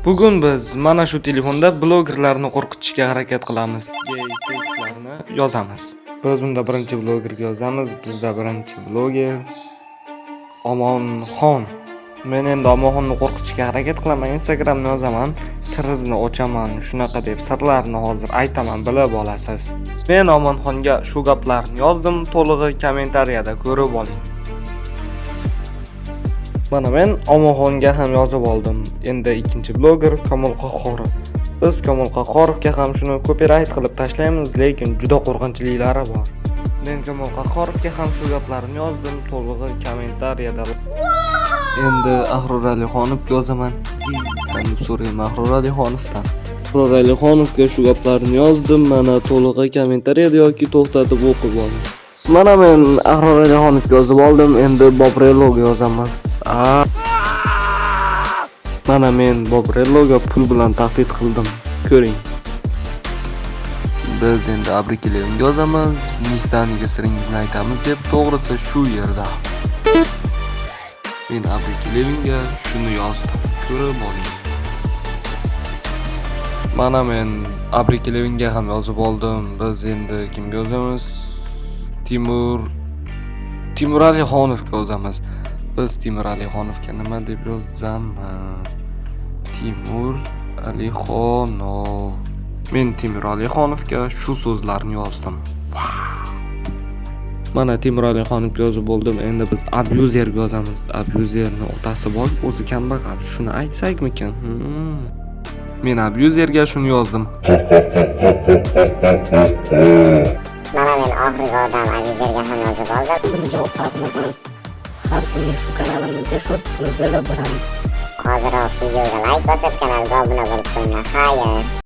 Bugun biz mana shu telefonda blogerlarni qo'rqitishga harakat qilamiz. Tekstlarni yozamiz. Biz unda birinchi blogerga yozamiz. Bizda birinchi bloger Omonxon. Men endi Omonxonni qo'rqitishga harakat qilaman. Instagramni yozaman, sirrizni ochaman, shunaqa deb sirlarni hozir aytaman, bilib olasiz. Men Omonxonga shu gaplarni yozdim, to'lig'i kommentariyada ko'rib oling. Mana men Omonxonga ham yozib oldim. Endi ikkinchi bloger Komil Qahhorov. Biz Komil Qahhorovga ham shuni copyright qilib tashlaymiz, lekin juda qo'rqinchliklari bor. Men Komil Qahhorovga ham shu gaplarni yozdim, to'lig'i kommentariyada. Endi Ahror Alixonovga yozaman. Deb so'rayman Ahror Alixonovdan. Ahror Alixonovga shu gaplarni yozdim, mana to'lig'i kommentariyada yoki to'xtatib o'qib oling. Mana men Ahror Alixonovga yozib oldim, endi Bobrelloga yozamiz. Mana men Bobrelloga pul bilan tahdid qildim. Ko'ring. Biz endi Abrikilevga yozamiz, Mistaniga siringizni aytamiz deb, to'g'risi shu yerda. Men Abrikilevga shuni yozdim. Ko'rib oling. Mana men Abrikilevga ham yozib oldim. Biz endi kimga yozamiz? Timur Alixonovga yozamiz. Biz Timur Alixonovga nima deb yozamiz? Timur Alixonov. Men Timur Alixonovga shu so'zlarni yozdim. Mana Timur Alixonovga yozib oldim. Endi biz abyuzerga yozamiz. Abyuzerning otasi bor, o'zi kambag'al. Shuni aytsakmikan? Men abyuzerga shuni yozdim. Mana men oxirgi odam abyuzerga ham yozib oldim. Javob topamiz. Har kuni shu kanalimizda shortsni joylab boramiz. Hozirroq videoga like bosib, kanalga obuna bo'lib qo'yinglar. Xayr.